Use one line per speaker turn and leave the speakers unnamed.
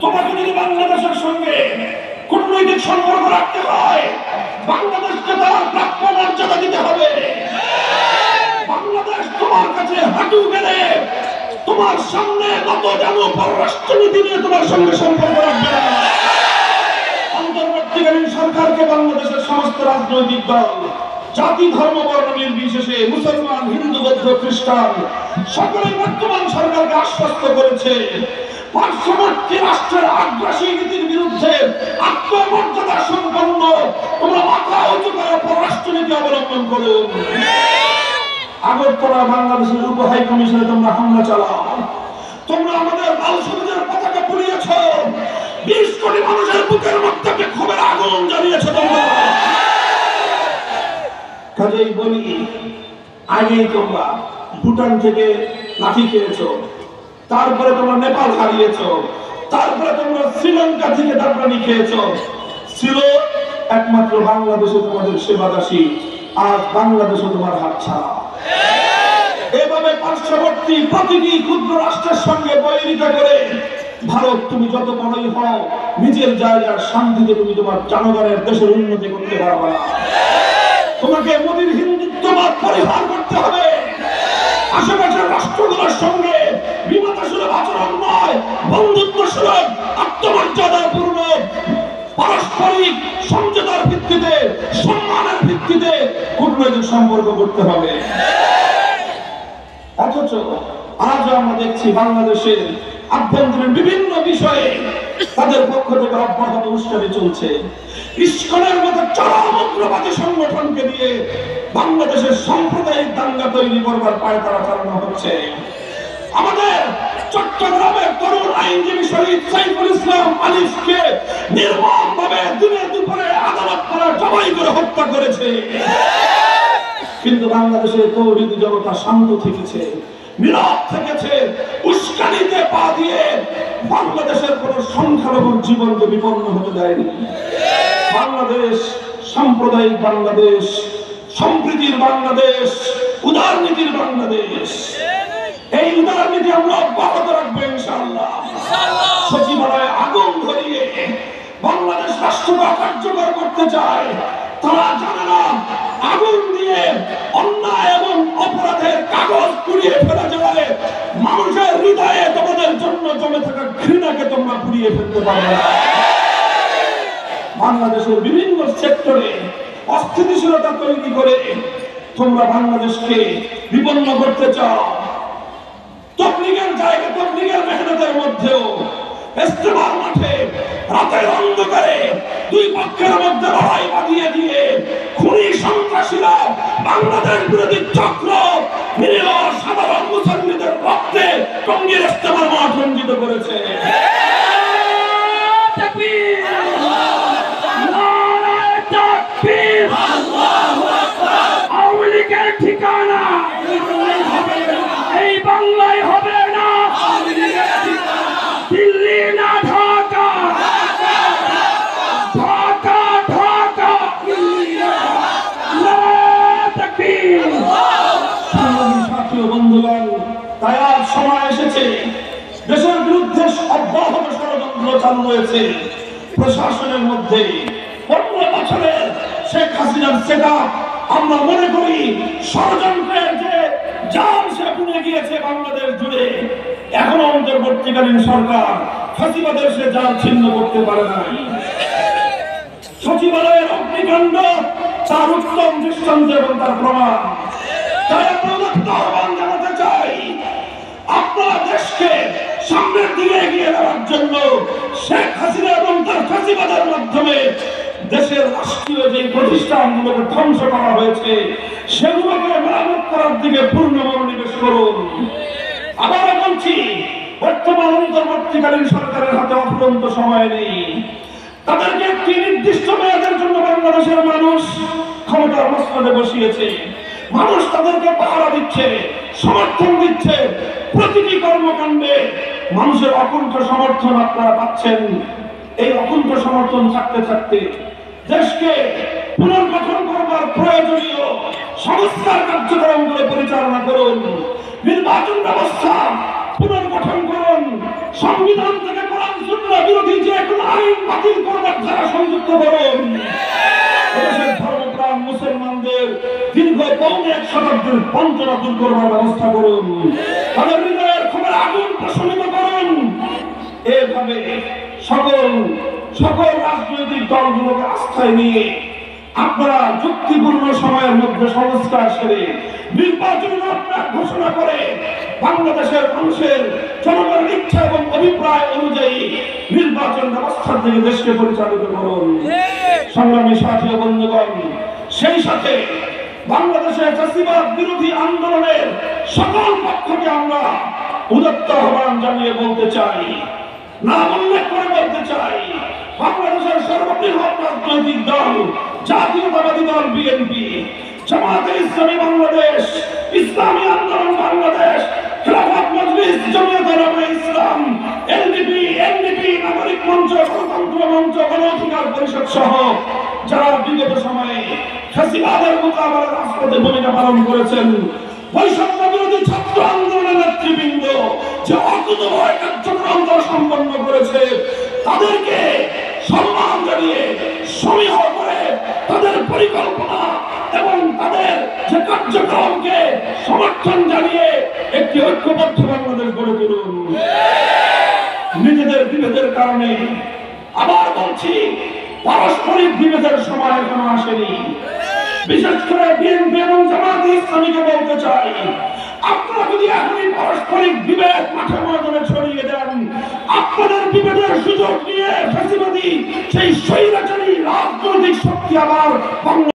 তোমাকে যদি বাংলাদেশের সঙ্গে কূটনৈতিক সম্পর্ক রাখতে হয়, বাংলাদেশকে তার প্রাপ্য মর্যাদা দিতে হবে। বাংলাদেশ তোমার কাছে হাঁটু গেলে তোমার সামনে নত যেন পররাষ্ট্রনীতি নিয়ে তোমার সঙ্গে সম্পর্ক রাখবে না। অন্তর্বর্তীকালীন সরকারকে বাংলাদেশের সমস্ত রাজনৈতিক দল, জাতি, ধর্ম, বর্ণ নির্বিশেষে, মুসলমান, হিন্দু, বৌদ্ধ, খ্রিস্টান সকলেই বর্তমান সরকারকে আশ্বস্ত করেছে, পার্শ্ববর্তী রাষ্ট্রের আগ্রাসী নীতির বিরুদ্ধে আত্মমর্যাদা সম্পন্ন তোমরা মাথা উঁচু করে পররাষ্ট্রনীতি অবলম্বন করো। আগরতলা বাংলাদেশের উপ হাই কমিশনে তোমরা হামলা চালাও। তোমরা আমাদের লাল সবুজের পতাকা পুড়িয়েছ, 20 কোটি মানুষের বুকের মধ্যে ক্ষোভের আগুন জ্বালিয়েছ তোমরা। কাজেই বলি, আগেই তোমরা ভুটান থেকে লাঠি খেয়েছ, তারপরে তোমরা নেপাল হারিয়েছ, তারপরে তোমরা শ্রীলঙ্কা থেকে দাবরানি খেয়েছ। ছিল একমাত্র বাংলাদেশে তোমাদের সেবাদাসী, আজ বাংলাদেশে তোমার হাত ছাড়া। এভাবে পার্শ্ববর্তী প্রতিটি ক্ষুদ্র রাষ্ট্রের সঙ্গে বৈরিতা করে ভারত তুমি যত বড়ই হও, নিজের জায়গার শান্তিতে তুমি তোমার জনগণের দেশের উন্নতি করতে পারবে না। তোমাকে মোদীর হিন্দুত্ববাদ পরিহার করতে হবে। আশেপাশের রাষ্ট্রগুলোর সঙ্গে বিমাতাসুলভ আচরণ নয়, বন্ধুত্বসুলভ, আত্মমর্যাদাপূর্ণ, পারস্পরিক সমঝোতার ভিত্তিতে, সম্মানের ভিত্তিতে কূটনৈতিক সম্পর্ক করতে হবে। অথচ আজ আমরা দেখছি বাংলাদেশের আভ্যন্তরীণ বিভিন্ন বিষয়ে তাদের পক্ষ থেকে অব্যাহত উস্কানি চলছে। ইসকনের মতো চরম উগ্রবাদী সংগঠনকে দিয়ে বাংলাদেশের সাম্প্রদায়িক দাঙ্গা তৈরি করবার পায়তারা চালানো হচ্ছে। আমাদের চট্টগ্রামের তরুণ আইনজীবী শহীদ সাইফুল ইসলাম আলিফকে নির্মমভাবে দিনের দুপুরে আদালত করা জবাই করে হত্যা করেছে। কিন্তু বাংলাদেশের তৌহিদি জনতা শান্ত থেকেছে, নীরব থেকেছে, উস্কানিতে পা দিয়ে বাংলাদেশের কোন সংখ্যালঘুর জীবনকে বিপন্ন হতে দেয়নি। বাংলাদেশ সাম্প্রদায়িক বাংলাদেশ, সম্প্রীতির বাংলাদেশ, উদারনীতির বাংলাদেশ। এই উদারনীতি আমরা অব্যাহত রাখবো ইনশাআল্লাহ। সচিবালয়ে আগুন ধরিয়ে বাংলাদেশ রাষ্ট্রকে কার্যকর করতে চায়, তারা জানে না আগুন দিয়ে অন্যায় এবং অপরাধের কাগজ পুড়িয়ে ফেলা যায়, মানুষের হৃদয়ে তোমাদের জন্য জমে থাকা ঘৃণাকে তোমরা পুড়িয়ে ফেলতে পারবে না। বাংলাদেশের বিভিন্ন সেক্টরে অস্থিতিশীলতা তৈরি করে তোমরা বাংলাদেশকে বিপন্ন করতে চাও। তবলিগের জায়গা, তবলিগের মেহনতের মধ্যেও ইস্তেমার মাঠে রাতের অন্ধকারে দুই পক্ষের মধ্যে লড়াই বাঁধিয়ে দিয়ে খুনি সন্ত্রাসীরা বাংলাদেশ বিরোধী চক্র নিরীহ সাধারণ মুসলমানদের রক্তে টঙ্গীর ইস্তেমার মাঠ রঞ্জিত করেছে। আওয়ামী লীগের ঠিকানা এই বাংলায় হবে না, দিল্লি না ঢাকা, ঢাকা ঢাকা। সাথী ও বন্ধুগণ, তাই আজ সময় এসেছে, দেশের বিরুদ্ধে অব্যাহত ষড়যন্ত্র চালু রয়েছে প্রশাসনের মধ্যে। 15 বছরের শেখ হাসিনার সেটআপ আমরা মনে করি ষড়যন্ত্রের যে জাল সে বুনে গিয়েছে বাংলাদেশ জুড়ে। এখন অন্তর্বর্তীকালীন সরকার ফাঁসিবাদের সে জাল ছিন্ন করতে পারে না। সচিবালয়ের অগ্নিকাণ্ড তার উত্তম দৃষ্টান্ত এবং তার প্রমাণ। তাই আমরা আহ্বান জানাতে চাই, আপনারা দেশকে সামনের দিকে এগিয়ে নেওয়ার জন্য শেখ হাসিনা এবং তার ফাঁসিবাদের মাধ্যমে দেশের রাষ্ট্রীয় যে প্রতিষ্ঠানগুলোকে ধ্বংস করা হয়েছে সেগুলোকে মেরামত করার দিকে পূর্ণ মনোনিবেশ করুন। আবার বলছি, বর্তমান অন্তর্বর্তীকালীন সরকারের হাতে অফুরন্ত সময় নেই। তাদেরকে একটি নির্দিষ্ট মেয়াদের জন্য বাংলাদেশের মানুষ ক্ষমতার মসনদে বসিয়েছে। মানুষ তাদেরকে পাহারা দিচ্ছে, সমর্থন দিচ্ছে। প্রতিটি কর্মকাণ্ডে মানুষের অকুণ্ঠ সমর্থন আপনারা পাচ্ছেন। এই অকুণ্ঠ সমর্থন থাকতে থাকতে দেশকে পুনর্গঠন করবার প্রয়োজনীয় সংস্কার কার্যক্রমগুলো পরিচালনা করুন। নির্বাচন ব্যবস্থা পুনর্গঠন করুন। সংবিধান থেকে কোরআন সুন্নাহ আইন বাতিল করবার ধারা সংযুক্ত করুন। এদেশের ধর্মপ্রাণ মুসলমানদের দীর্ঘ পৌনে 1 শতাব্দীর বঞ্চনা দূর করবার ব্যবস্থা করুন। তাদের হৃদয়ের ক্ষোভের আগুন প্রশমিত করুন। এভাবে সকল রাজনৈতিক দলগুলোকে আস্থায় নিয়ে আপনারা যুক্তিপূর্ণ সময়ের মধ্যে সংস্কার সেরে নির্বাচনী রোডম্যাপ ঘোষণা করে বাংলাদেশের মানুষের জনগণের ইচ্ছা এবং অভিপ্রায় অনুযায়ী নির্বাচন ব্যবস্থার দিকে দেশকে পরিচালিত করুন। সংগ্রামী সাথী ও বন্ধুগণ, সেই সাথে বাংলাদেশের চাষিবাদ বিরোধী আন্দোলনের সকল পক্ষকে আমরা উদাত্ত আহ্বান জানিয়ে বলতে চাই, নাম উল্লেখ করে বলতে চাই, বাংলাদেশের সর্ববৃহৎ রাজনৈতিক দল জাতীয়তাবাদী দল বিএনপি, জামায়াতে ইসলামী বাংলাদেশ, ইসলামী আন্দোলন বাংলাদেশ, খেলাফত মজলিস, জমিয়ত উলামায়ে ইসলাম, এনডিপি, নাগরিক মঞ্চ, গণতন্ত্র মঞ্চ, গণ অধিকার পরিষদ সহ যারা বিগত সময়ে ফ্যাসিবাদের মোকাবেলায় রাজপথে ভূমিকা পালন করেছেন, বৈষম্য বিরোধী ছাত্র আন্দোলনের নেতৃবৃন্দ যে অকুতোভয় কার্যক্রম সম্পন্ন করেছে, তাদেরকে সম্মান জানিয়ে সমীহ করে তাদের পরিকল্পনা এবং তাদের যে কার্যক্রমকে সমর্থন জানিয়ে একটি ঐক্যবদ্ধ বাংলাদেশ গড়ে তুলুন। নিজেদের বিভেদের কারণে, আবার বলছি, পারস্পরিক বিভেদের সময় এখনো আসেনি। বিশেষ করে বিএনপি এবং জামায়াতে ইসলামীকে বলতে চাই, আপনারা যদি এখনই পারস্পরিক বিভেদ মাঠে ময়দানে ছড়িয়ে দেন, আপনাদের বিভেদের সুযোগ নিয়ে ফ্যাসিবাদী সেই স্বৈরাচারী রাজনৈতিক শক্তি আবার